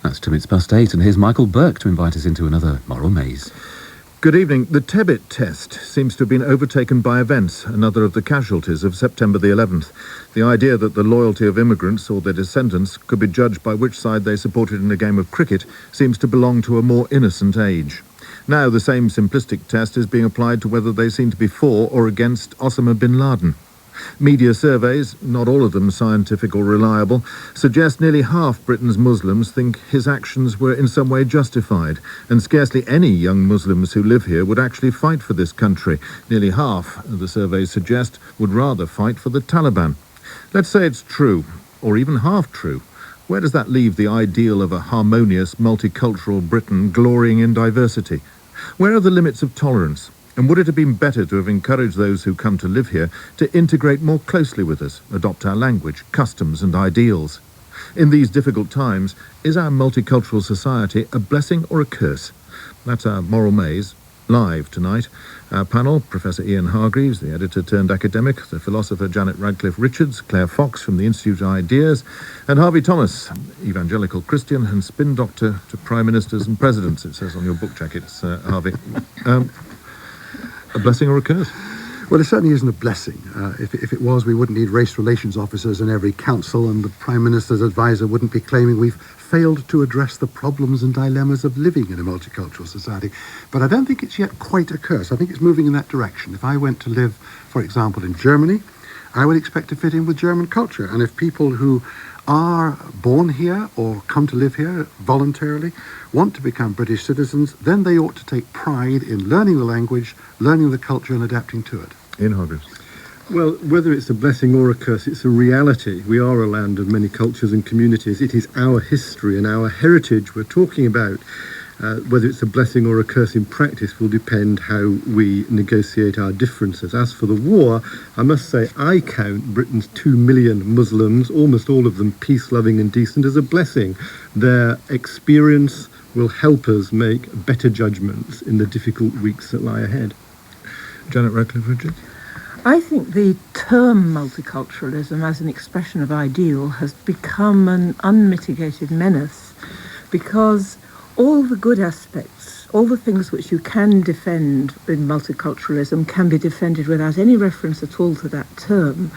That's 8:02, and here's Michael Buerk to invite us into another moral maze. Good evening. The Tebbit test seems to have been overtaken by events, another of the casualties of September the 11th. The idea that the loyalty of immigrants or their descendants could be judged by which side they supported in a game of cricket seems to belong to a more innocent age. Now the same simplistic test is being applied to whether they seem to be for or against Osama bin Laden. Media surveys, not all of them scientific or reliable, suggest nearly half Britain's Muslims think his actions were in some way justified, and scarcely any young Muslims who live here would actually fight for this country. Nearly half, the surveys suggest, would rather fight for the Taliban. Let's say it's true, or even half true. Where does that leave the ideal of a harmonious, multicultural Britain glorying in diversity? Where are the limits of tolerance? And would it have been better to have encouraged those who come to live here to integrate more closely with us, adopt our language, customs and ideals? In these difficult times, is our multicultural society a blessing or a curse? That's our moral maze, live tonight. Our panel, Professor Ian Hargreaves, the editor turned academic, the philosopher Janet Radcliffe Richards, Claire Fox from the Institute of Ideas, and Harvey Thomas, evangelical Christian and spin doctor to prime ministers and presidents, it says on your book jackets, Harvey. A blessing or a curse? Well, it certainly isn't a blessing. If it was, we wouldn't need race relations officers in every council, and the Prime Minister's advisor wouldn't be claiming we've failed to address the problems and dilemmas of living in a multicultural society. But I don't think it's yet quite a curse. I think it's moving in that direction. If I went to live, for example, in Germany, I would expect to fit in with German culture. And if people who are born here or come to live here voluntarily want to become British citizens, then they ought to take pride in learning the language, learning the culture and adapting to it. Ian Hargreaves. Well, whether it's a blessing or a curse, it's a reality. We are a land of many cultures and communities. It is our history and our heritage we're talking about. Whether it's a blessing or a curse in practice will depend how we negotiate our differences. As for the war, I must say I count Britain's 2 million Muslims, almost all of them peace-loving and decent, as a blessing. Their experience will help us make better judgments in the difficult weeks that lie ahead. Janet Radcliffe Richards. I think the term multiculturalism as an expression of ideal has become an unmitigated menace, because all the good aspects, all the things which you can defend in multiculturalism can be defended without any reference at all to that term.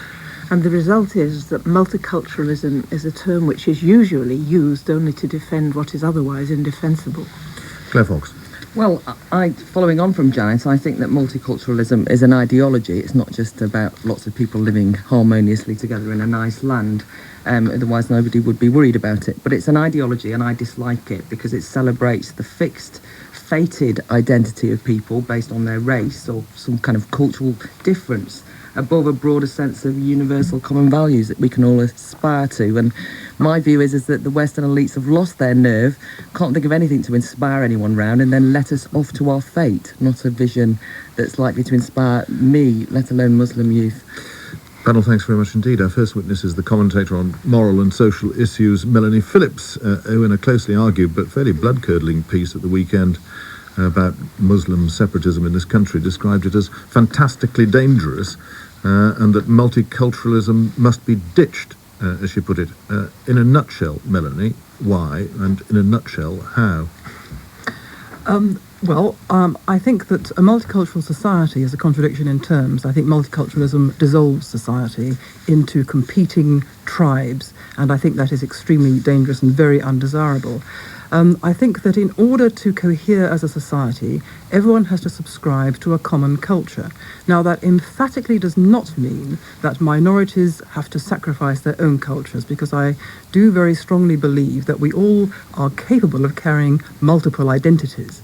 And the result is that multiculturalism is a term which is usually used only to defend what is otherwise indefensible. Claire Fox. Well, following on from Janet, I think that multiculturalism is an ideology. It's not just about lots of people living harmoniously together in a nice land. Otherwise, nobody would be worried about it. But it's an ideology, and I dislike it because it celebrates the fixed, fated identity of people based on their race or some kind of cultural difference above a broader sense of universal common values that we can all aspire to. And my view is that the Western elites have lost their nerve, can't think of anything to inspire anyone round, and then let us off to our fate, not a vision that's likely to inspire me, let alone Muslim youth. Panel, thanks very much indeed. Our first witness is the commentator on moral and social issues, Melanie Phillips, who in a closely argued but fairly blood-curdling piece at the weekend about Muslim separatism in this country described it as fantastically dangerous and that multiculturalism must be ditched, as she put it. In a nutshell, Melanie, why? And in a nutshell, how? I think that a multicultural society is a contradiction in terms. I think multiculturalism dissolves society into competing tribes, and I think that is extremely dangerous and very undesirable. I think that in order to cohere as a society, everyone has to subscribe to a common culture. Now, that emphatically does not mean that minorities have to sacrifice their own cultures, because I do very strongly believe that we all are capable of carrying multiple identities.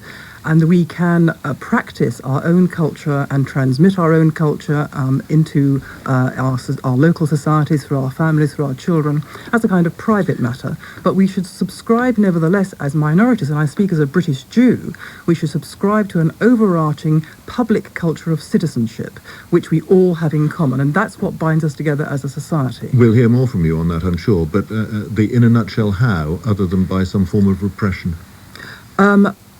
And we can practice our own culture and transmit our own culture into our local societies, through our families, through our children, as a kind of private matter. But we should subscribe, nevertheless, as minorities, and I speak as a British Jew, we should subscribe to an overarching public culture of citizenship, which we all have in common. And that's what binds us together as a society. We'll hear more from you on that, I'm sure. But in a nutshell, how, other than by some form of repression?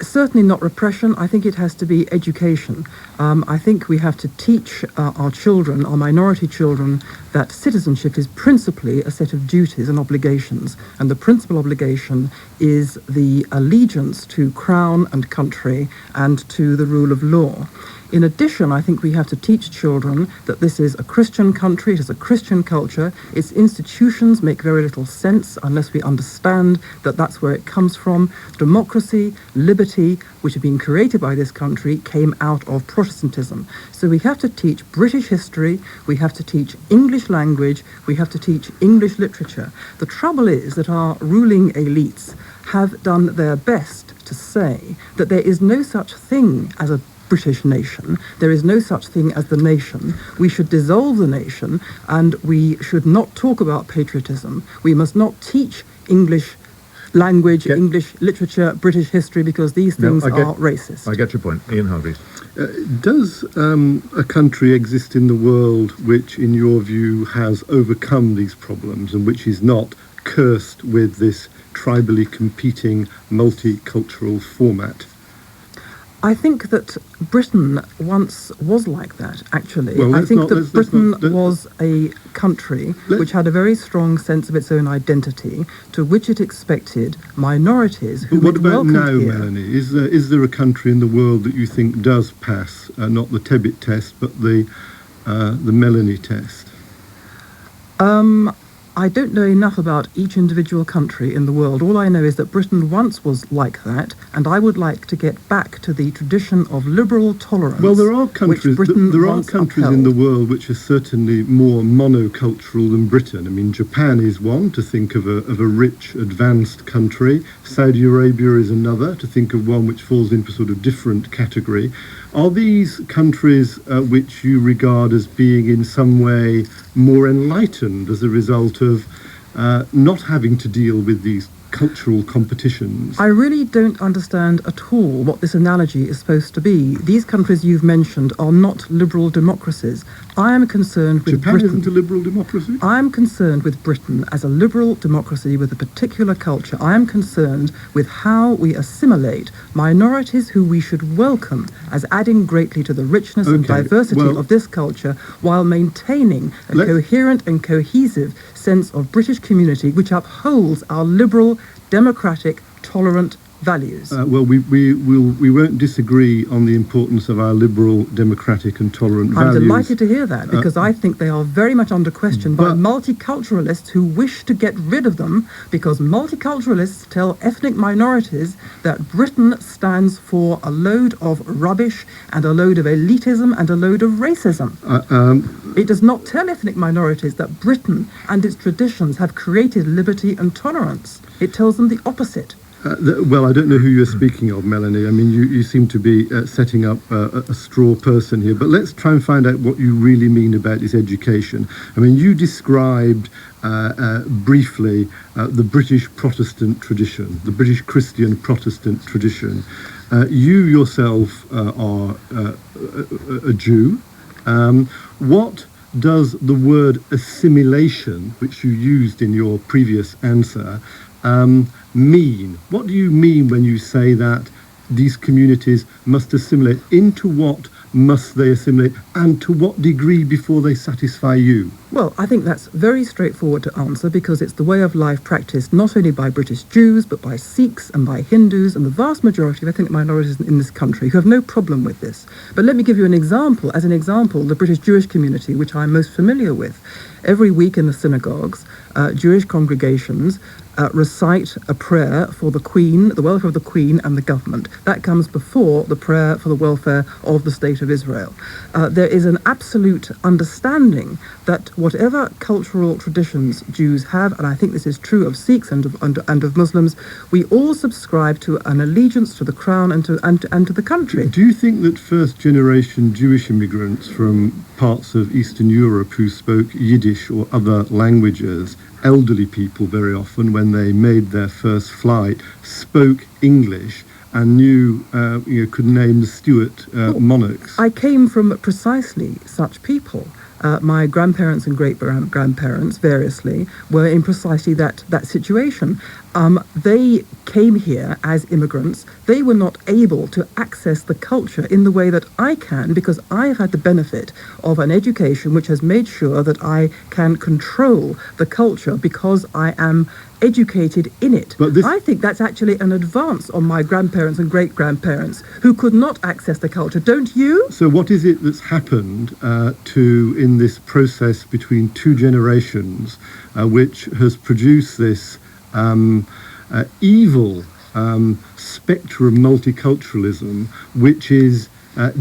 Certainly not repression. I think it has to be education. I think we have to teach our children, our minority children, that citizenship is principally a set of duties and obligations. And the principal obligation is the allegiance to crown and country and to the rule of law. In addition, I think we have to teach children that this is a Christian country, it is a Christian culture. Its institutions make very little sense unless we understand that that's where it comes from. Democracy, liberty, which have been created by this country, came out of Protestantism. So we have to teach British history, we have to teach English language, we have to teach English literature. The trouble is that our ruling elites have done their best to say that there is no such thing as a British nation. There is no such thing as the nation. We should dissolve the nation, and we should not talk about patriotism. We must not teach English language, English literature, British history, because these things are racist. I get your point. Ian Hargreaves. Does a country exist in the world which, in your view, has overcome these problems and which is not cursed with this tribally competing multicultural format? I think that Britain once was like that, actually. Well, I think that Britain was a country which had a very strong sense of its own identity, to which it expected minorities who What it about welcomed now, here. Melanie? Is there a country in the world that you think does pass, not the Tebbit test, but the Melanie test? I don't know enough about each individual country in the world. All I know is that Britain once was like that, and I would like to get back to the tradition of liberal tolerance. Well, there are countries. There are countries in the world which are certainly more monocultural than Britain. I mean, Japan is one, to think of a rich, advanced country. Saudi Arabia is another, to think of one which falls into a sort of different category. Are these countries which you regard as being in some way more enlightened as a result of not having to deal with these cultural competitions? I really don't understand at all what this analogy is supposed to be. These countries you've mentioned are not liberal democracies. I am concerned with Japan Britain. isn't a liberal democracy? I am concerned with Britain as a liberal democracy with a particular culture. I am concerned with how we assimilate minorities who we should welcome as adding greatly to the richness and diversity of this culture, while maintaining a coherent and cohesive sense of British community which upholds our liberal, democratic, tolerant values. We won't disagree on the importance of our liberal, democratic and tolerant values. I'm delighted to hear that, because I think they are very much under question by multiculturalists who wish to get rid of them, because multiculturalists tell ethnic minorities that Britain stands for a load of rubbish and a load of elitism and a load of racism. It does not tell ethnic minorities that Britain and its traditions have created liberty and tolerance. It tells them the opposite. Well, I don't know who you're speaking of, Melanie. I mean, you seem to be setting up a straw person here. But let's try and find out what you really mean about this education. I mean, you described briefly the British Protestant tradition, the British Christian Protestant tradition. You yourself are a Jew. What does the word assimilation, which you used in your previous answer, mean? What do you mean when you say that these communities must assimilate? Into what must they assimilate, and to what degree before they satisfy you? Well, I think that's very straightforward to answer, because it's the way of life practiced not only by British Jews, but by Sikhs and by Hindus and the vast majority of ethnic minorities in this country who have no problem with this. But let me give you an example. As an example, the British Jewish community, which I'm most familiar with. Every week in the synagogues, Jewish congregations recite a prayer for the Queen, the welfare of the Queen and the government. That comes before the prayer for the welfare of the State of Israel. There is an absolute understanding that whatever cultural traditions Jews have, and I think this is true of Sikhs and of Muslims, we all subscribe to an allegiance to the crown and to the country. Do you think that first-generation Jewish immigrants from parts of Eastern Europe who spoke Yiddish or other languages, elderly people very often, when they made their first flight, spoke English and could name the Stuart monarchs? I came from precisely such people. My grandparents and great-grandparents, variously, were in precisely that situation. They came here as immigrants. They were not able to access the culture in the way that I can, because I have had the benefit of an education which has made sure that I can control the culture because I am educated in it. I think that's actually an advance on my grandparents and great-grandparents who could not access the culture. Don't you? So what is it that's happened in this process between two generations which has produced this evil spectre of multiculturalism, which is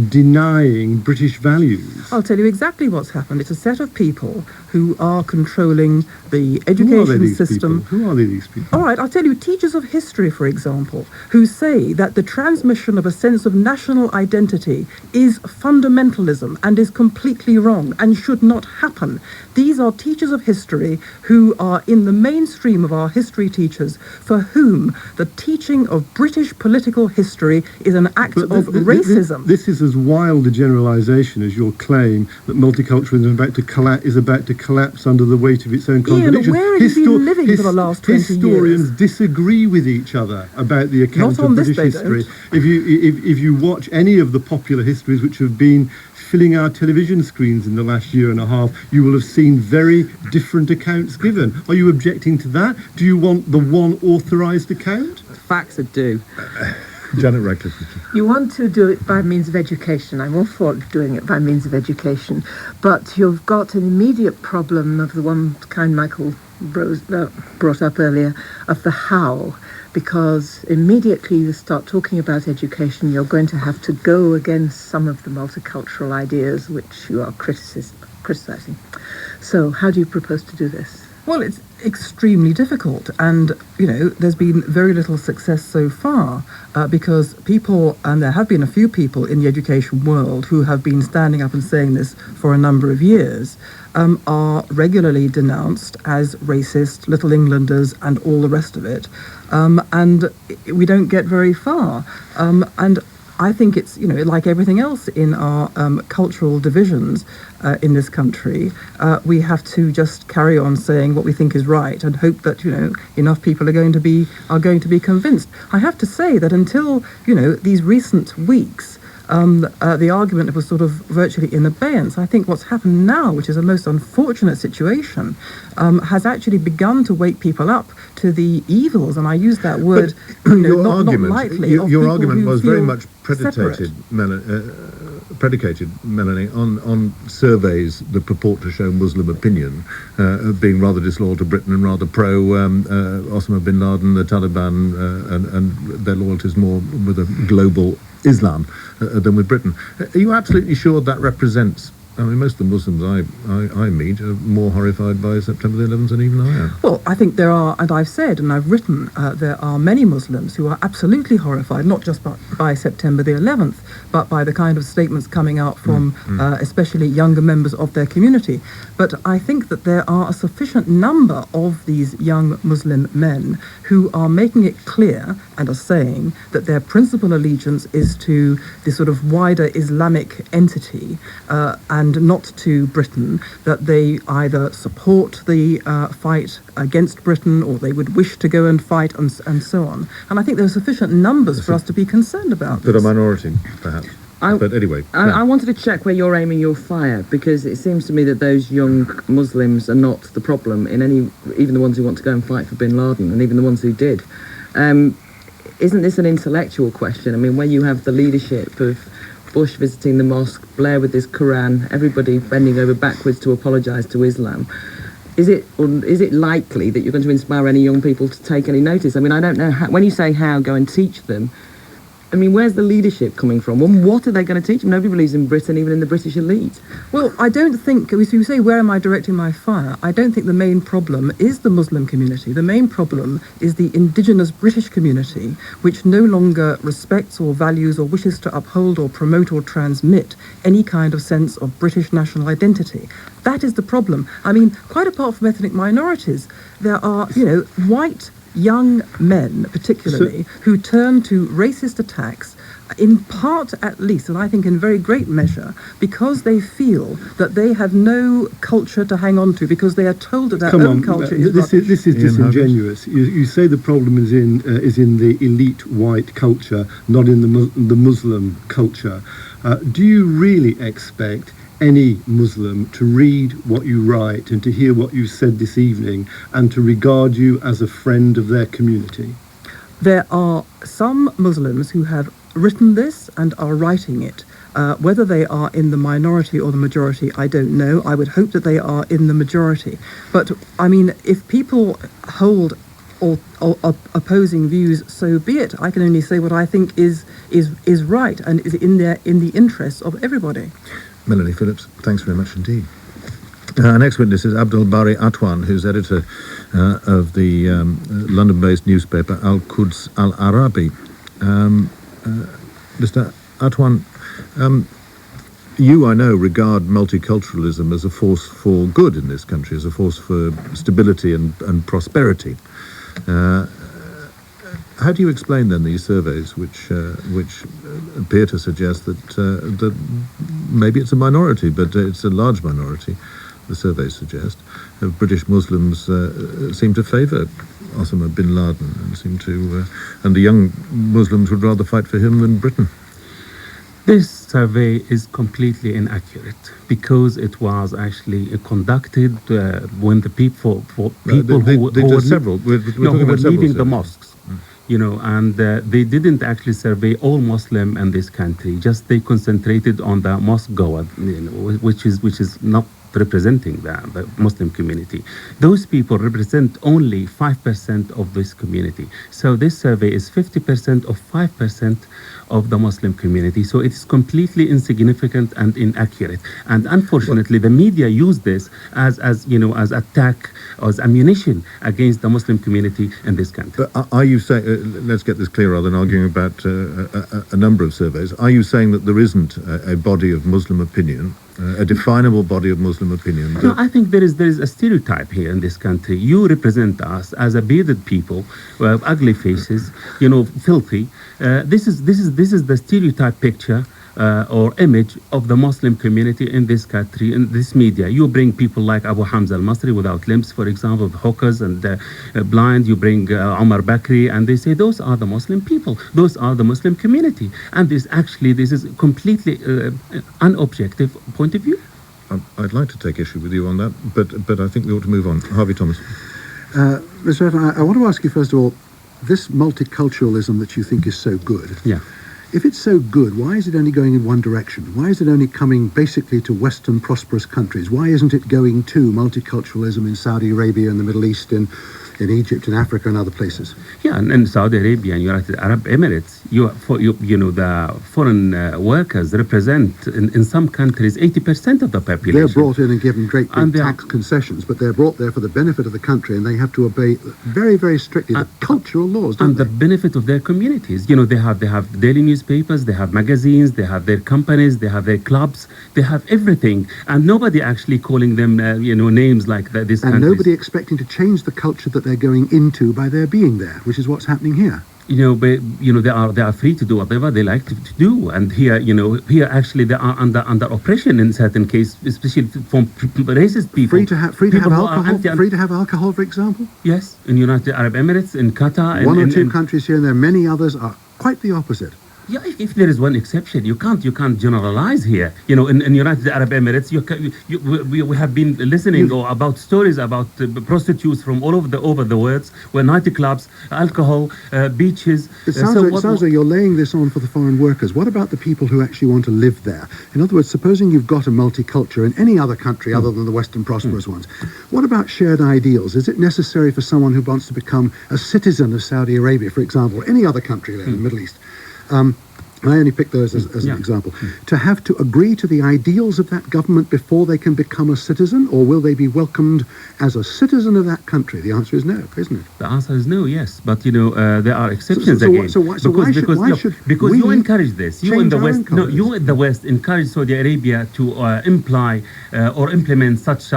denying British values? I'll tell you exactly what's happened. It's a set of people who are controlling the education system. Who are these people? All right, I'll tell you, teachers of history, for example, who say that the transmission of a sense of national identity is fundamentalism and is completely wrong and should not happen. These are teachers of history who are in the mainstream of our history teachers, for whom the teaching of British political history is an act of racism. This is as wild a generalisation as your claim that multiculturalism is about to collapse under the weight of its own contradictions. Ian, where have you been living for the last 20 years? Historians disagree with each other about the account of British history. If you watch any of the popular histories which have been filling our television screens in the last year and a half, you will have seen very different accounts given. Are you objecting to that? Do you want the one authorised account? Facts are due. Janet Radcliffe. You want to do it by means of education. I'm all for doing it by means of education. But you've got an immediate problem of the one kind Michael brought up earlier, of the how. Because immediately you start talking about education, you're going to have to go against some of the multicultural ideas which you are criticising. So how do you propose to do this? Well, it's extremely difficult, and there's been very little success so far because people, and there have been a few people in the education world who have been standing up and saying this for a number of years, are regularly denounced as racist, Little Englanders, and all the rest of it, and we don't get very far. And I think it's, like everything else in our cultural divisions in this country, we have to just carry on saying what we think is right and hope that, enough people are going to be convinced. I have to say that until, these recent weeks, the argument was sort of virtually in abeyance. I think what's happened now, which is a most unfortunate situation, has actually begun to wake people up to the evils, and I use that word not lightly. Your argument was very much predicated, Melanie, on surveys that purport to show Muslim opinion being rather disloyal to Britain and rather pro Osama bin Laden, the Taliban, and their loyalties more with a global Islam than with Britain. Are you absolutely sure that represents? I mean, most of the Muslims I meet are more horrified by September the 11th than even I am. Well, I think there are, and I've said and I've written, there are many Muslims who are absolutely horrified, not just by September the 11th, but by the kind of statements coming out from especially younger members of their community. But I think that there are a sufficient number of these young Muslim men who are making it clear and are saying that their principal allegiance is to the sort of wider Islamic entity and not to Britain, that they either support the fight against Britain or they would wish to go and fight and so on. And I think there are sufficient numbers for us to be concerned about this. That a minority, perhaps. But anyway. I wanted to check where you're aiming your fire, because it seems to me that those young Muslims are not the problem, even the ones who want to go and fight for bin Laden, and even the ones who did. Isn't this an intellectual question? I mean, when you have the leadership of Bush visiting the mosque, Blair with his Quran, everybody bending over backwards to apologise to Islam, is it likely that you're going to inspire any young people to take any notice? I mean, I don't know how, when you say how, go and teach them. I mean, where's the leadership coming from? And what are they going to teach them? Nobody believes in Britain, even in the British elite. Well, I don't think, if you say, where am I directing my fire? I don't think the main problem is the Muslim community. The main problem is the indigenous British community, which no longer respects or values or wishes to uphold or promote or transmit any kind of sense of British national identity. That is the problem. I mean, quite apart from ethnic minorities, there are, white young men, particularly, who turn to racist attacks in part at least, and I think in very great measure, because they feel that they have no culture to hang on to, because they are told that their own culture is this is disingenuous. You say the problem is in the elite white culture, not in the Muslim culture. Do you really expect any Muslim to read what you write and to hear what you said this evening and to regard you as a friend of their community? There are some Muslims who have written this and are writing it. Whether they are in the minority or the majority, I don't know. I would hope that they are in the majority. But, I mean, if people hold or opposing views, so be it. I can only say what I think is right and is in the interests of everybody. Melanie Phillips, thanks very much indeed. Our next witness is Abdul Atwan, who's editor of the London-based newspaper Al-Quds Al-Arabi. Mr. Atwan, you, I know, regard multiculturalism as a force for good in this country, as a force for stability and prosperity. How do you explain then these surveys, which appear to suggest that maybe it's a minority, but it's a large minority, the surveys suggest, of British Muslims seem to favour Osama bin Laden and the young Muslims would rather fight for him than Britain? This survey is completely inaccurate because it was actually conducted when the people who were leaving the mosques, and they didn't actually survey all Muslim in this country. Just they concentrated on the mosque goer, which is not representing the Muslim community. Those people represent only 5% of this community. So this survey is 50% of 5% of the Muslim community. So it is completely insignificant and inaccurate. And unfortunately, the media use this as attack, as ammunition against the Muslim community in this country. Are you saying, let's get this clear rather than arguing about a number of surveys, are you saying that there isn't a body of Muslim opinion, a definable body of Muslim opinion? No, I think there is a stereotype here in this country. You represent us as a bearded people, ugly faces, filthy. This is the stereotype picture or image of the Muslim community in this country, in this media. You bring people like Abu Hamza al-Masri without limbs, for example, hookers and blind. You bring Omar Bakri, and they say those are the Muslim people. Those are the Muslim community. And this is completely unobjective point of view. I'd like to take issue with you on that, but I think we ought to move on. Harvey Thomas. Mr. Atwan, I want to ask you, first of all, this multiculturalism that you think is so good. Yeah. If it's so good, why is it only going in one direction? Why is it only coming basically to Western prosperous countries? Why isn't it going to multiculturalism in Saudi Arabia and the Middle East, in Egypt and Africa and other places? Yeah, and in Saudi Arabia and United Arab Emirates, the foreign workers represent in some countries 80% of the population. They're brought in and given great big tax concessions, but they're brought there for the benefit of the country, and they have to obey very, very strictly the cultural laws, don't they? And the benefit of their communities. They have daily newspapers, they have magazines, they have their companies, they have their clubs, they have everything, and nobody actually calling them names like this. And nobody expecting to change the culture that they're going into by their being there, which is what's happening here. They are free to do whatever they like to do, and here actually they are under oppression in certain cases, especially from racist people. Free to have alcohol, for example. Yes, in United Arab Emirates, in Qatar, one or two countries here, and there are many others are quite the opposite. Yeah, if there is one exception, you can't generalize here. In United Arab Emirates, we have been listening about stories about prostitutes from all over the world, where nightclubs, alcohol, beaches. It sounds like you're laying this on for the foreign workers. What about the people who actually want to live there? In other words, supposing you've got a multicultural in any other country other than the Western prosperous ones. What about shared ideals? Is it necessary for someone who wants to become a citizen of Saudi Arabia, for example, or any other country there in the Middle East? I only pick those as an example. To have to agree to the ideals of that government before they can become a citizen, or will they be welcomed as a citizen of that country? The answer is no, isn't it? The answer is no, yes. But, there are exceptions again. Because you encourage this. You in the West, you in the West encourage Saudi Arabia to imply or implement such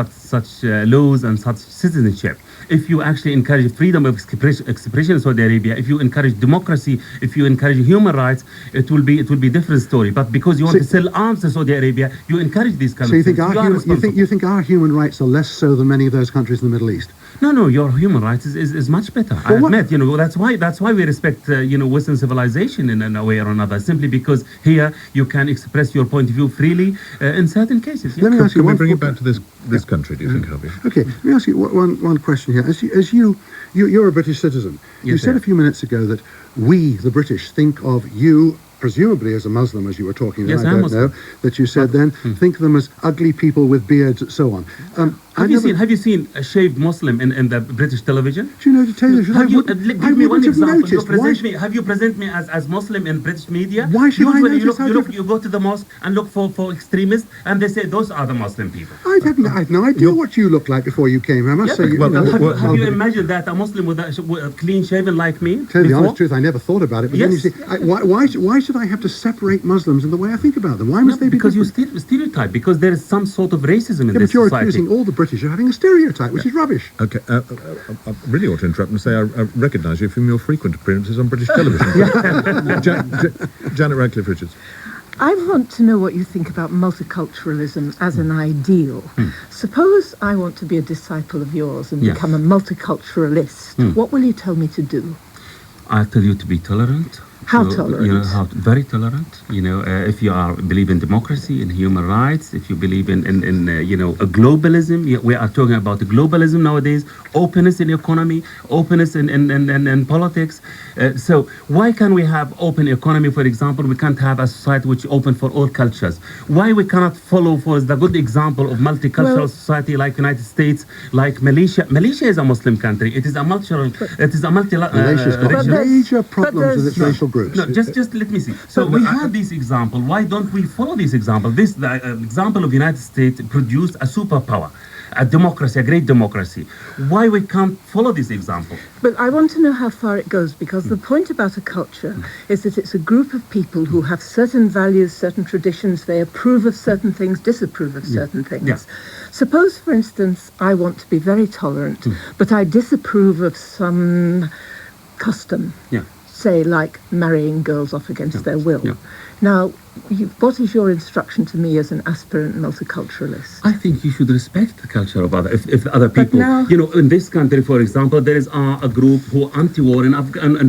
laws and such citizenship. if you actually encourage freedom of expression in Saudi Arabia, if you encourage democracy, if you encourage human rights, it will be different story. But because you want to sell arms to Saudi Arabia, you encourage these kind of things. You think our human rights are less so than many of those countries in the Middle East? No, your human rights is much better. I admit, that's why we respect Western civilization in a way or another. Simply because here you can express your point of view freely in certain cases. Let me ask you Can we bring it back to this country? Do you think, Harvey? Okay, let me ask you one question here. As you're a British citizen, you Yes, said sir. a few minutes ago that we, the British, think of you, presumably as a Muslim, as you were talking about. Yes, I I'm don't know Muslim. that you said then. Think of them as ugly people with beards, so on. Have you seen a shaved Muslim in the British television? Do you know, to tell you the truth, Give me one example. noticed. Have you present me as Muslim in British media? Why should I Usually notice? you go to the mosque and look for extremists, and they say those are the Muslim people. I had no idea what you looked like before you came. I must say, Have you imagined that a Muslim with a clean shaven like me? Tell you the before? honest truth, I never thought about it. But then you Yes. see, why should I have to separate Muslims in the way I think about them? Why must they be Because you different? stereotype. Because there is some sort of racism in Yeah, this but you're society. accusing all the British of having a stereotype, which is rubbish. Okay, I really ought to interrupt and say I recognise you from your frequent appearances on British television. Janet Radcliffe Richards. I want to know what you think about multiculturalism as an ideal. Suppose I want to be a disciple of yours and Yes. become a multiculturalist. What will you tell me to do? I tell you to be tolerant. How So, tolerant? very tolerant. If you believe in democracy, in human rights, if you believe in a globalism, we are talking about globalism nowadays, openness in economy, openness in politics. So why can't we have open economy, for example? We can't have a society which is open for all cultures. Why we cannot follow for the good example of multicultural society like United States, like Malaysia? Malaysia is a Muslim country. It is a Malaysia's got major problems with its racial groups. No, just let me see. So we have this example. Why don't we follow this example? This example of United States produced a superpower, a democracy, a great democracy. Why we can't follow this example? But I want to know how far it goes, because the point about a culture is that it's a group of people who have certain values, certain traditions, they approve of certain things, disapprove of certain things. Yeah. Suppose, for instance, I want to be very tolerant, but I disapprove of some custom. Yeah. Say, like marrying girls off against their will. Yeah. Now, what is your instruction to me as an aspirant multiculturalist? I think you should respect the culture of other. If other people, now- in this country, for example, there is a group who anti-war in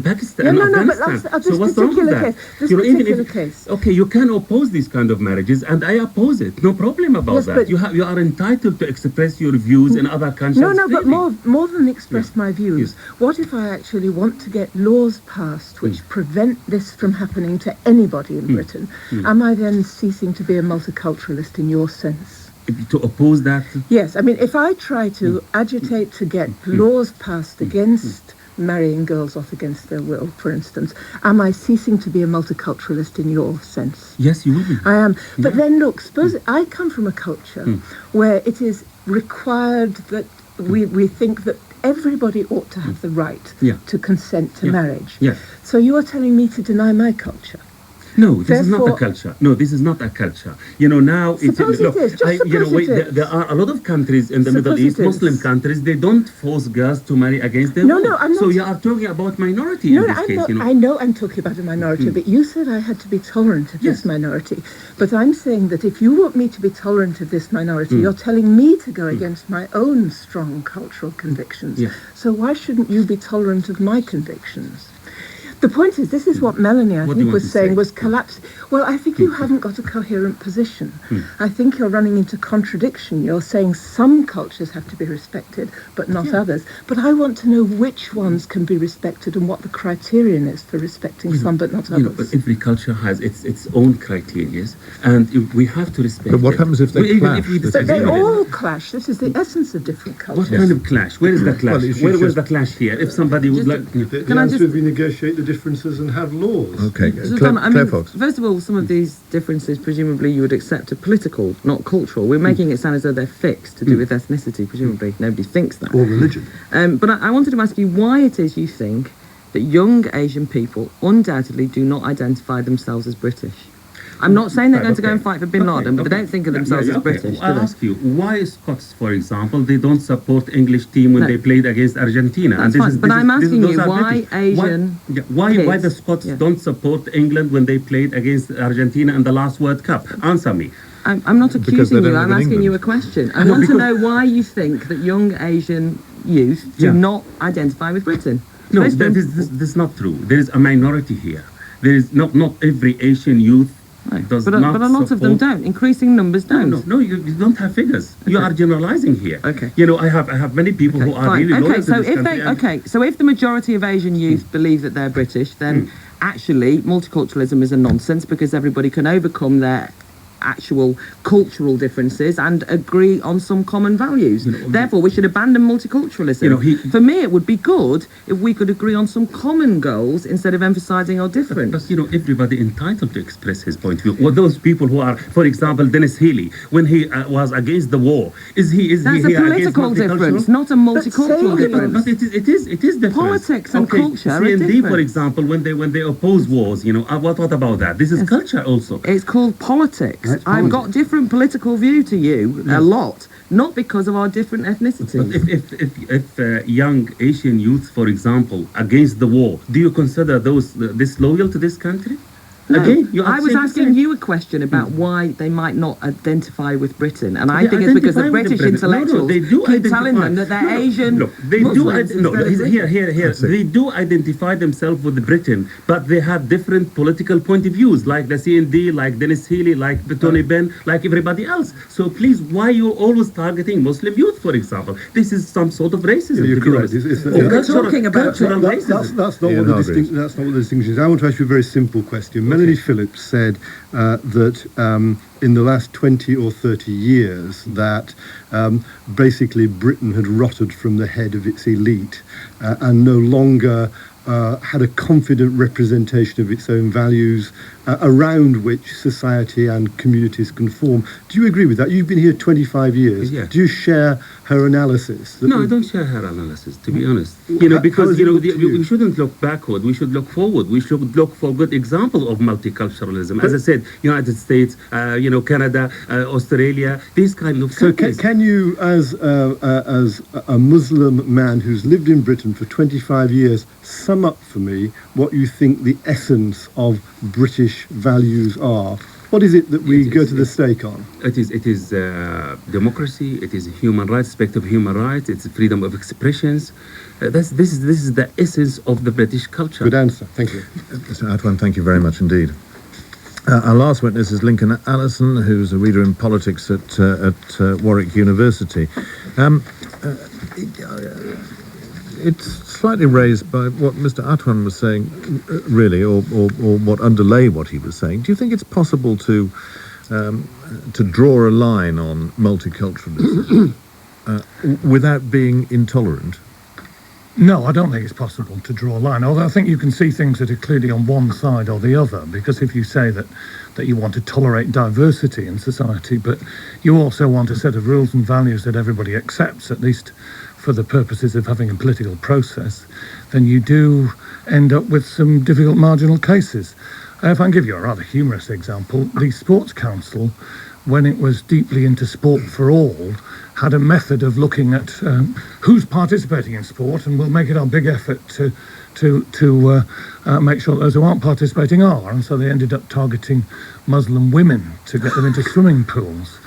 Pakistan. No, and but Afghanistan. that's So this what's wrong with particular that? case. This Even particular if case. okay, you can oppose these kind of marriages, and I oppose it. No problem about Yes, that. but- You are entitled to express your views in other countries. No, but freely. more than express my views. What if I actually want to get laws passed which prevent this from happening to anybody in Britain? Am I then ceasing to be a multiculturalist in your sense? To oppose that. Yes, I mean, if I try to agitate to get laws passed against marrying girls off against their will, for instance, am I ceasing to be a multiculturalist in your sense? Yes, you will be. I am. But then look, suppose I come from a culture where it is required that we think that everybody ought to have the right to consent to marriage. Yes. So you are telling me to deny my culture? No, this is not a Therefore- culture. No, this is not a culture. Now Suppose it is. Just suppose it is. there are a lot of countries in the Middle Suppose it East, is. Muslim countries, they don't force girls to marry against their will. No, I'm So not- you are talking about minority No, in this I'm case, not, I know I'm talking about a minority, but you said I had to be tolerant of this minority. But I'm saying that if you want me to be tolerant of this minority, you're telling me to go against my own strong cultural convictions. Yeah. So why shouldn't you be tolerant of my convictions? The point is, this is what Melanie, I What do you think, want was to saying, say? was collapse. Well, I think you haven't got a coherent position. I think you're running into contradiction. You're saying some cultures have to be respected, but not others. But I want to know which ones can be respected and what the criterion is for respecting some but not others. But every culture has its own criteria, and we have to respect. But what it. happens if they Even clash? if we But But disagree they with it. all clash. This is the essence of different cultures. What kind of clash? Where is the clash? it's Where's just- the clash here? If somebody would like. The Can I answer just- would be negotiate the differences and have laws. Okay, So, Claire, Don, I Claire mean, Fox. first of all, some of these differences, presumably, you would accept are political, not cultural. We're making it sound as though they're fixed to do with ethnicity. Presumably, nobody thinks that. Or religion. But I wanted to ask you why it is you think that young Asian people undoubtedly do not identify themselves as British. I'm not saying they're Right, going to go okay. and fight for Bin Laden, but they don't think of themselves as okay. British, do I'll they? ask you, why Scots, for example, they don't support English team when No. they played against Argentina? That's fine, but I'm asking you, why Asian why kids- the Scots yeah. don't support England when they played against Argentina in the last World Cup? Answer me. I'm not Because accusing they you, don't I'm live in asking you a England. question. I No, want to because- know why you think that young Asian youth do Yeah. not identify with Britain. No, Most of them- this is not true. There is a minority here. There is not every Asian youth No, does but not a lot of them support- don't. Increasing numbers don't. No, you don't have figures. You Okay. are generalizing here. Okay. You know, I have many people who are Fine. really loyal Okay, to so this if country. they and- so if the majority of Asian youth believe that they're British, then actually multiculturalism is a nonsense because everybody can overcome their actual cultural differences and agree on some common values. Therefore, we should abandon multiculturalism. You know, For me, it would be good if we could agree on some common goals instead of emphasising our difference. But you know, everybody entitled to express his point of view. Or those people who are, for example, Dennis Healy, when he was against the war, is he That's here a against political difference, not a multicultural Okay, difference. but it is different. Politics and okay, culture are CND, different. for example, when they oppose wars, you know, what about that? This is culture also. It's called politics. That's I've got politics. different political view to you, a lot, not because of our different But ethnicities. if young Asian youth, for example, against the war, do you consider those disloyal to this country? No, Again, you I was saying the asking same. you a question about why they might not identify with Britain, and I They think it's because the identify with British Britain. No, intellectuals they do keep telling identify. them that they're No, Asian. Look, they Muslims do. No, instead of British. here. They do identify themselves with Britain, but they have different political point of views, like the CND, like Dennis Healy, like Tony Benn, like everybody else. So please, why you always targeting Muslim youth, for example? This is some sort of racism. You're to be correct. honest. It's- Or We're cultural- talking about cultural That's racism. not Ian what Hargreaves. that's not what the distinction is. I want to ask you a very simple question. Melanie Phillips said that in the last 20 or 30 years that basically Britain had rotted from the head of its elite and no longer had a confident representation of its own values around which society and communities can form. Do you agree with that? You've been here 25 years. Yeah. Do you share her analysis? That No, I don't share her analysis, to be honest. You know, How because does you it know look to you? we shouldn't look backward. We should look forward. We should look for good example of multiculturalism. As I said, United States, you know, Canada, Australia, these kind of So countries. can you, as a Muslim man who's lived in Britain for 25 years, sum up for me what you think the essence of British values are? What is it that we It go is- to the stake on? It is democracy. It is human rights, respect of human rights. It's freedom of expressions. This is the essence of the British culture. Good answer. Thank you. Mr. Atwan, thank you very much indeed. Our last witness is Lincoln Allison, who's a reader in politics at Warwick University. It's slightly raised by what Mr. Atwan was saying, really, or what underlay what he was saying. Do you think it's possible to draw a line on multiculturalism without being intolerant? No, I don't think it's possible to draw a line, although I think you can see things that are clearly on one side or the other, because if you say that you want to tolerate diversity in society, but you also want a set of rules and values that everybody accepts, at least for the purposes of having a political process, then you do end up with some difficult marginal cases. If I can give you a rather humorous example, the Sports Council, when it was deeply into sport for all, had a method of looking at who's participating in sport, and we'll make it our big effort to make sure that those who aren't participating are. And so they ended up targeting Muslim women to get them into swimming pools.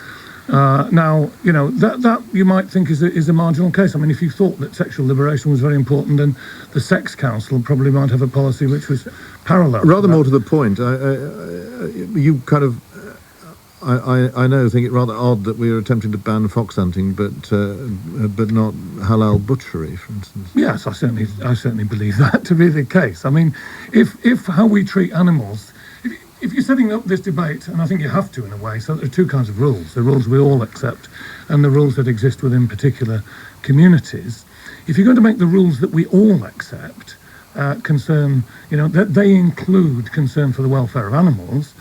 Now, you know, that you might think is a marginal case. I mean, if you thought that sexual liberation was very important, then the Sex Council probably might have a policy which was parallel. Rather more to the point, you kind of, I know, think it rather odd that we are attempting to ban fox hunting, but not halal butchery, for instance. Yes, I certainly believe that to be the case. I mean, if how we treat animals, if you're setting up this debate, and I think you have to in a way, so there are two kinds of rules: the rules we all accept, and the rules that exist within particular communities. If you're going to make the rules that we all accept concern, you know, that they include concern for the welfare of animals,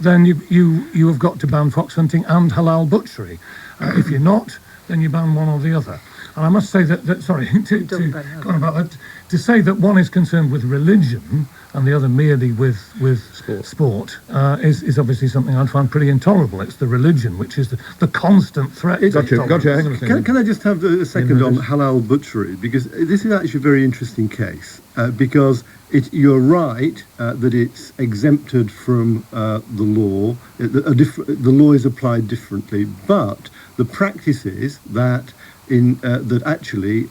then you have got to ban fox hunting and halal butchery. If you're not, then you ban one or the other. And I must say that sorry, to go on about that, to say that one is concerned with religion and the other merely with sport, is obviously something I'd find pretty intolerable. It's the religion, which is the constant threat. Gotcha. Hang on a second. Can I just have a second on halal butchery? Because this is actually a very interesting case. Because you're right that it's exempted from the law. The law is applied differently, but the practice is that actually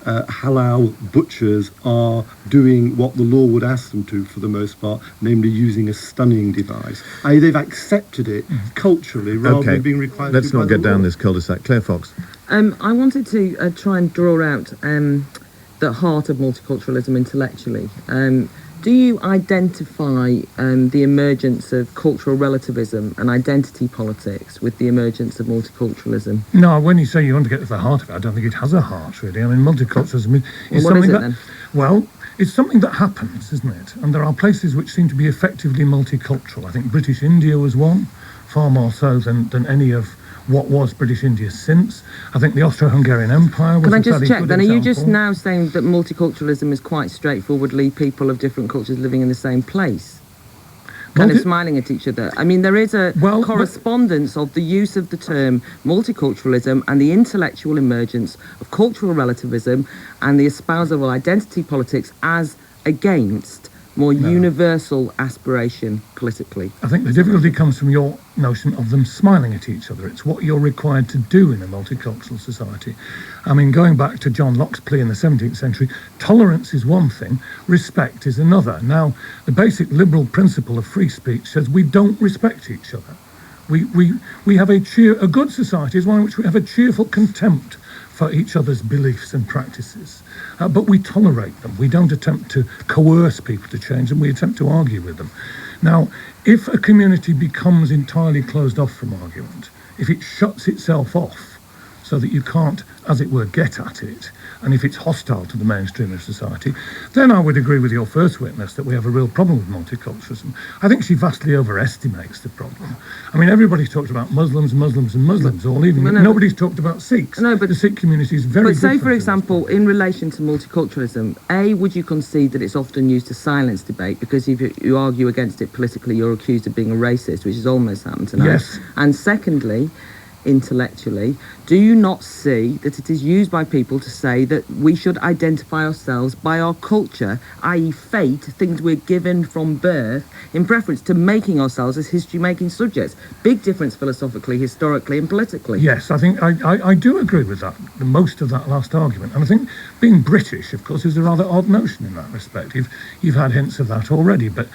halal butchers are doing what the law would ask them to for the most part, namely using a stunning device. They've accepted it culturally rather than being required Let's to not by the get down law. this cul-de-sac. Claire Fox. I wanted to try and draw out the heart of multiculturalism intellectually. Do you identify the emergence of cultural relativism and identity politics with the emergence of multiculturalism? No, when you say you want to get to the heart of it, I don't think it has a heart, really. I mean, multiculturalism is What something is it that... then? Well, it's something that happens, isn't it? And there are places which seem to be effectively multicultural. I think British India was one, far more so than any of what was British India since. I think the Austro-Hungarian Empire was Can I a just fairly check good then, are you just example. now saying that multiculturalism is quite straightforwardly people of different cultures living in the same place? Kind of smiling at each other. I mean, there is a correspondence of the use of the term multiculturalism and the intellectual emergence of cultural relativism and the espousal of identity politics as against more universal aspiration politically. I think the difficulty comes from your notion of them smiling at each other. It's what you're required to do in a multicultural society. I mean, going back to John Locke's plea in the 17th century, tolerance is one thing, respect is another. Now, the basic liberal principle of free speech says we don't respect each other. We have a good society is one in which we have a cheerful contempt for each other's beliefs and practices. But we tolerate them. We don't attempt to coerce people to change them. We attempt to argue with them. Now, if a community becomes entirely closed off from argument, if it shuts itself off so that you can't, as it were, get at it, and if it's hostile to the mainstream of society, then I would agree with your first witness that we have a real problem with multiculturalism. I think she vastly overestimates the problem. I mean, everybody's talked about Muslims, or even nobody's talked about Sikhs. No, but the Sikh community is very different. But say, for example, in relation to multiculturalism, would you concede that it's often used to silence debate because if you argue against it politically, you're accused of being a racist, which has almost happened tonight? Yes. And secondly, intellectually, do you not see that it is used by people to say that we should identify ourselves by our culture, i.e. fate, things we're given from birth, in preference to making ourselves as history-making subjects? Big difference philosophically, historically and politically. Yes, I think I do agree with that, most of that last argument. And I think being British, of course, is a rather odd notion in that respect. You've had hints of that already, but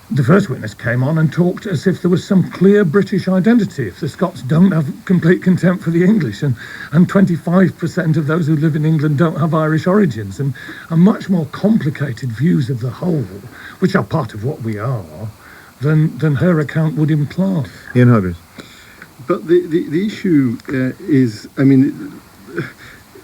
the first witness came on and talked as if there was some clear British identity. If the Scots don't have complete contempt for the English, and 25% of those who live in England don't have Irish origins, and much more complicated views of the whole, which are part of what we are, than her account would imply. Ian Hargreaves. But the issue is, I mean,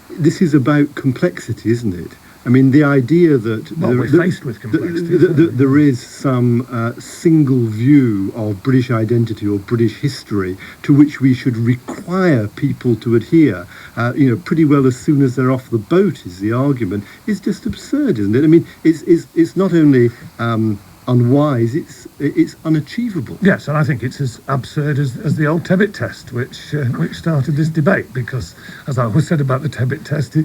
this is about complexity, isn't it? I mean, the idea that we're faced with complexity. There is some single view of British identity or British history to which we should require people to adhere, pretty well as soon as they're off the boat, is the argument, is just absurd, isn't it? I mean, it's not only unwise, it's unachievable. Yes, and I think it's as absurd as the old Tebbit test, which started this debate, because, as I always said about the Tebbit test,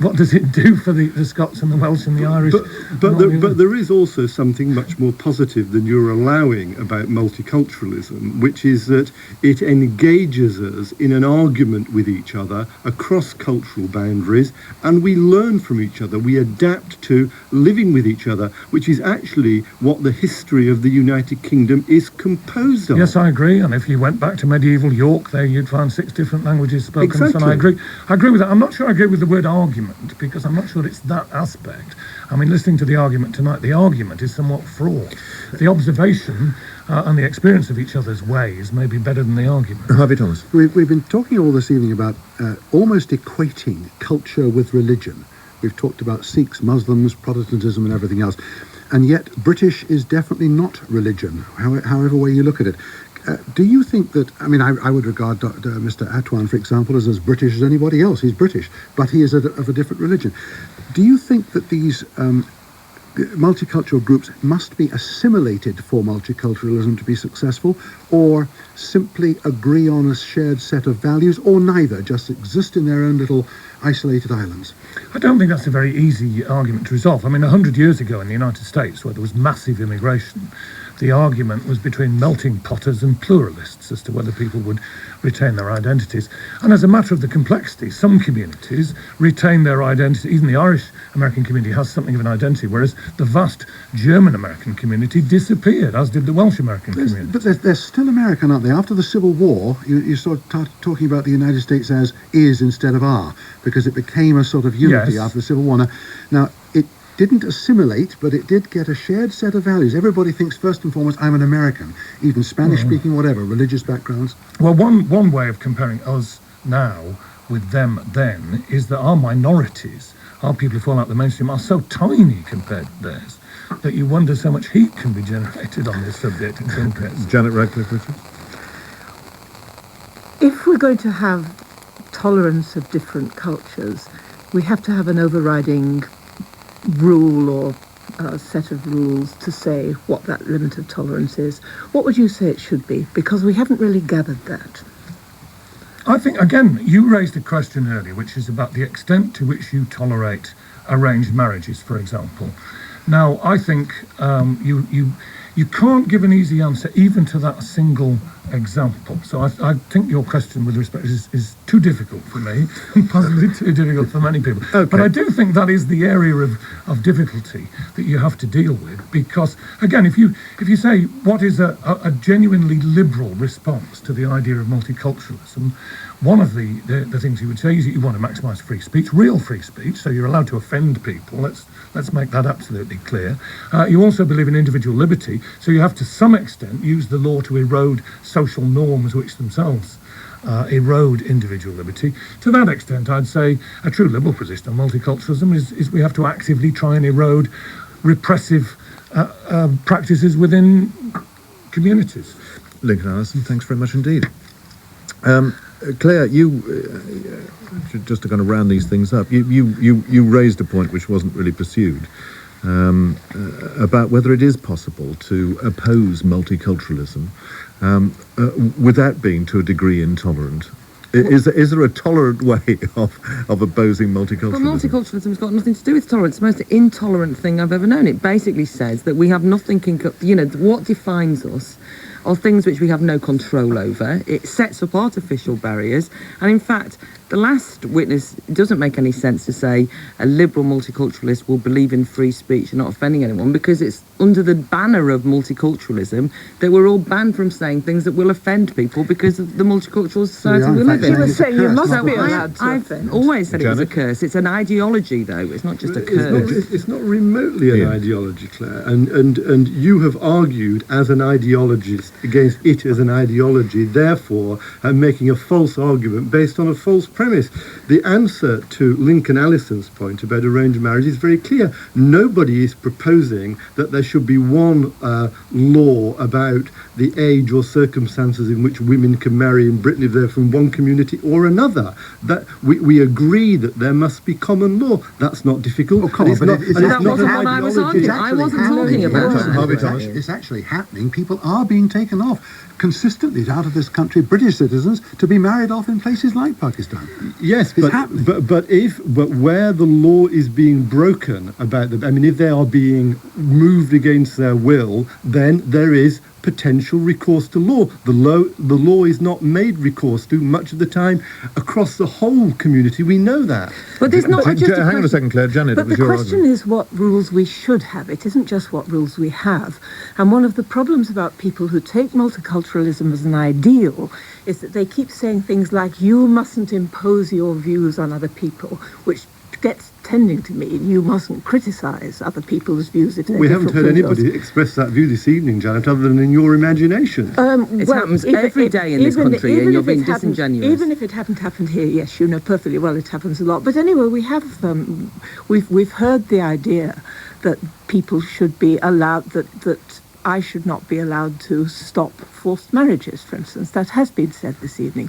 what does it do for the Scots and the Welsh and the Irish? But there is also something much more positive than you're allowing about multiculturalism, which is that it engages us in an argument with each other across cultural boundaries, and we learn from each other. We adapt to living with each other, which is actually what the history of the United Kingdom is composed of. Yes, I agree. And if you went back to medieval York, there you'd find 6 different languages spoken. Exactly. So I agree with that. I'm not sure I agree with the word argument, because I'm not sure it's that aspect. I mean, listening to the argument tonight, the argument is somewhat fraught. The observation and the experience of each other's ways may be better than the argument. Harvey Thomas. We've been talking all this evening about almost equating culture with religion. We've talked about Sikhs, Muslims, Protestantism and everything else. And yet British is definitely not religion, however way you look at it. Do you think that, I mean, I would regard Mr. Atwan, for example, as British as anybody else. He's British, but he is of a different religion. Do you think that these multicultural groups must be assimilated for multiculturalism to be successful, or simply agree on a shared set of values, or neither, just exist in their own little isolated islands? I don't think that's a very easy argument to resolve. I mean, 100 years ago in the United States, where there was massive immigration, the argument was between melting potters and pluralists as to whether people would retain their identities. And as a matter of the complexity, some communities retain their identity. Even the Irish American community has something of an identity, whereas the vast German American community disappeared, as did the Welsh American community. But they're still American, aren't they? After the Civil War, you sort of started talking about the United States as is instead of are, because it became a sort of unity after the Civil War. Now, it didn't assimilate, but it did get a shared set of values. Everybody thinks first and foremost, I'm an American, even Spanish-speaking, whatever, religious backgrounds. Well, one way of comparing us now with them then is that our minorities, our people who fall out the mainstream, are so tiny compared to theirs that you wonder so much heat can be generated on this subject in some cases. Janet Radcliffe, Richard? If we're going to have tolerance of different cultures, we have to have an overriding rule or set of rules to say what that limit of tolerance is. What would you say it should be? Because we haven't really gathered that. I think, again, you raised a question earlier, which is about the extent to which you tolerate arranged marriages, for example. Now, I think you can't give an easy answer even to that single example. So I think your question with respect is too difficult for me, and possibly too difficult for many people. Okay. But I do think that is the area of difficulty that you have to deal with, because, again, if you say what is a genuinely liberal response to the idea of multiculturalism, one of the things you would say is that you want to maximise free speech, real free speech, so you're allowed to offend people. Let's make that absolutely clear. You also believe in individual liberty, so you have to some extent use the law to erode social norms which themselves erode individual liberty. To that extent, I'd say a true liberal position on multiculturalism is we have to actively try and erode repressive practices within communities. Lincoln Allison, thanks very much indeed. Claire, you just to kind of round these things up, you raised a point which wasn't really pursued about whether it is possible to oppose multiculturalism without being to a degree intolerant. Is there a tolerant way of opposing multiculturalism? But multiculturalism has got nothing to do with tolerance. It's the most intolerant thing I've ever known. It basically says that we have nothing what defines us are things which we have no control over. It sets up artificial barriers. And in fact, the last witness, it doesn't make any sense to say a liberal multiculturalist will believe in free speech and not offending anyone, because it's under the banner of multiculturalism that we're all banned from saying things that will offend people because of the multicultural society we live in. You were saying you must be allowed to offend. I've always said it was a curse. It's an ideology, though. It's not just a curse. It's not remotely an ideology, Claire. And you have argued as an ideologist against it as an ideology, therefore making a false argument based on a false premise. The answer to Lincoln Allison's point about arranged marriage is very clear. Nobody is proposing that there should be one law about the age or circumstances in which women can marry in Britain if they're from one community or another. That we agree that there must be common law. That's not difficult. Oh, come on, but that wasn't what I was arguing. I wasn't talking about that. Harvey Thomas. It's actually happening. People are being taken off consistently out of this country, British citizens, to be married off in places like Pakistan. Yes, It's but happening. but where the law is being broken about them, I mean, if they are being moved against their will, then there is potential recourse to law. The law is not made recourse to much of the time across the whole community. We know that. But there's not just Hang on a second, Claire. Janet, But it was the your question argument. is what rules we should have. It isn't just what rules we have. And one of the problems about people who take multiculturalism as an ideal is that they keep saying things like, you mustn't impose your views on other people, which gets tending to mean you mustn't criticise other people's views if they're We haven't different heard from yours. anybody express that view this evening, Janet, other than in your imagination. It happens every day in this country, and you're being disingenuous. Even if it hadn't happened here, yes, you know perfectly well it happens a lot. But anyway, we have we've heard the idea that people should be allowed, that I should not be allowed to stop forced marriages, for instance. That has been said this evening.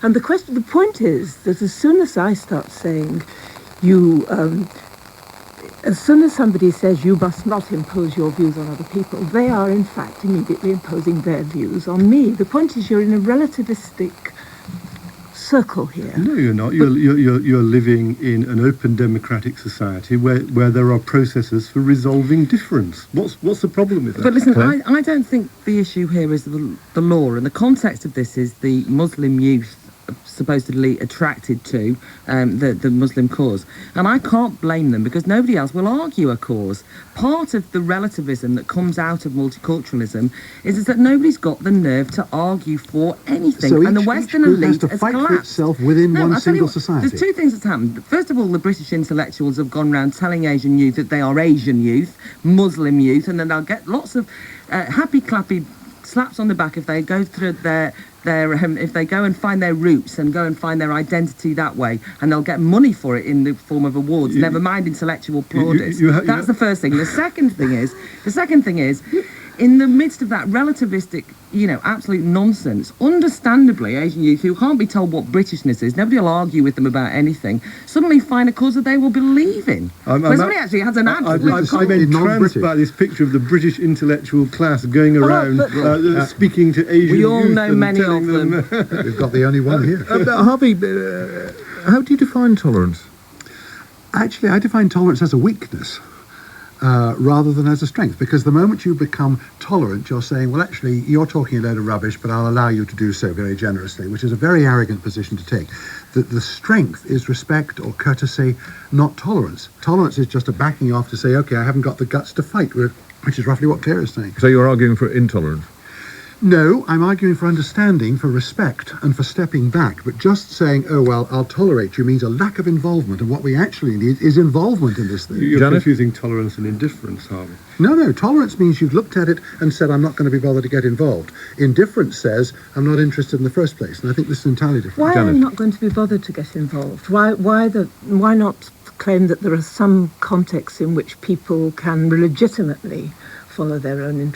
And the point is that as soon as I start saying as soon as somebody says you must not impose your views on other people, they are in fact immediately imposing their views on me. The point is you're in a relativistic circle here. No, you're not. You're living in an open democratic society where there are processes for resolving difference. What's the problem with that? But listen, I don't think the issue here is the law, and the context of this is the Muslim youth supposedly attracted to the Muslim cause. And I can't blame them because nobody else will argue a cause. Part of the relativism that comes out of multiculturalism is that nobody's got the nerve to argue for anything. So and the Western elite has to fight collapsed. for itself within one single society. There's two things that's happened. First of all, the British intellectuals have gone around telling Asian youth that they are Asian youth, Muslim youth, and then they'll get lots of happy clappy slaps on the back if they go through if they go and find their roots and go and find their identity that way, and they'll get money for it in the form of awards. Never mind intellectual plaudits. That's the first thing. The second thing is, in the midst of that relativistic, absolute nonsense, understandably, Asian youth who can't be told what Britishness is, nobody will argue with them about anything, suddenly find a cause that they will believe in. Whereas somebody actually has an I'm entranced by this picture of the British intellectual class going around speaking to Asian youth. We all know many of them. We've got the only one here. Harvey, how do you define tolerance? Actually, I define tolerance as a weakness. Rather than as a strength, because the moment you become tolerant, you're saying, well, actually, you're talking a load of rubbish, but I'll allow you to do so very generously, which is a very arrogant position to take. The strength is respect or courtesy, not tolerance. Tolerance is just a backing off to say, okay, I haven't got the guts to fight, which is roughly what Claire is saying. So you're arguing for intolerance? No, I'm arguing for understanding, for respect, and for stepping back. But just saying, oh, well, I'll tolerate you means a lack of involvement. And what we actually need is involvement in this thing. You're confusing tolerance and indifference, Harvey. No. Tolerance means you've looked at it and said, I'm not going to be bothered to get involved. Indifference says, I'm not interested in the first place. And I think this is entirely different. Why am I not going to be bothered to get involved? Why not claim that there are some contexts in which people can legitimately follow their own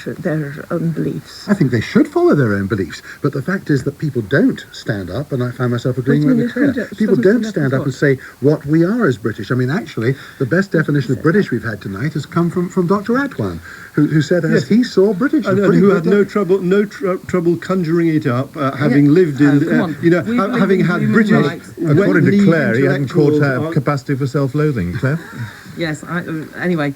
beliefs? I think they should follow their own beliefs, but the fact is that people don't stand up, and I find myself agreeing with Claire. People don't stand up and say what we are as British. I mean, actually, the best definition of British we've had tonight has come from Dr. Atwan, who said as he saw British, and who had no trouble conjuring it up, having lived in, having had British. According to Claire, he hadn't caught capacity for self-loathing. Claire? Yes. Anyway.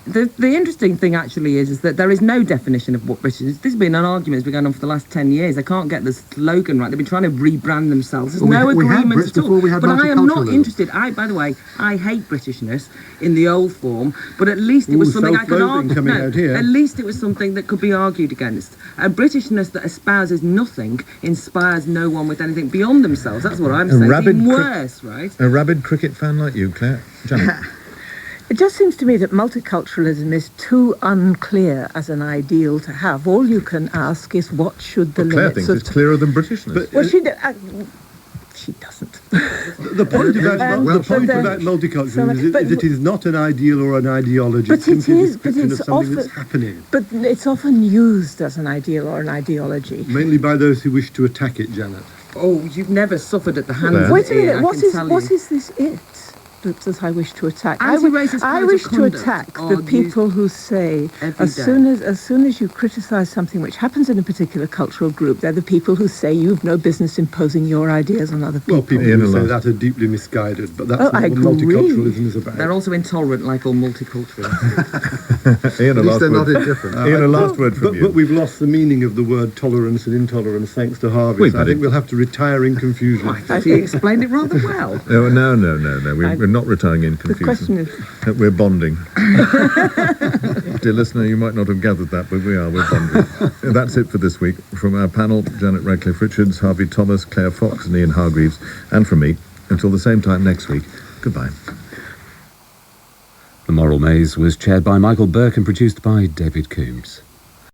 The interesting thing actually is that there is no definition of what British is. This has been an argument that's been going on for the last 10 years. They can't get the slogan right. They've been trying to rebrand themselves. There's no agreement at all. But I am not interested. By the way, I hate Britishness in the old form, but at least it was something I could argue. At least it was something that could be argued against. A Britishness that espouses nothing inspires no one with anything beyond themselves. That's what I'm saying. Even worse, right? A rabid cricket fan like you, Claire. Janet. It just seems to me that multiculturalism is too unclear as an ideal to have. All you can ask is what should the Claire limits thinks it's clearer than Britishness. Well, she doesn't. The point about multiculturalism is that it is not an ideal or an ideology. But it's it is. But it's often that's happening. But it's often used as an ideal or an ideology. Mainly by those who wish to attack it, Janet. Oh, you've never suffered at the hands of it. Wait a minute. What is this it? That I wish to attack. I wish to attack the people who say as soon as you criticise something which happens in a particular cultural group, they're the people who say you've no business imposing your ideas on other people. Well, people who say that are deeply misguided, but that's not what multiculturalism is about. They're also intolerant, like all multiculturalists. Ian, at least they're not indifferent. Ian, a last word from you. But we've lost the meaning of the word tolerance and intolerance thanks to Harvey. So I think we'll have to retire in confusion. I thought he explained it rather well. No. We're not retiring in confusion. The question is... We're bonding. Dear listener, you might not have gathered that, but we're bonding. That's it for this week. From our panel, Janet Radcliffe-Richards, Harvey Thomas, Claire Fox and Ian Hargreaves, and from me, until the same time next week, goodbye. The Moral Maze was chaired by Michael Buerk and produced by David Coomes.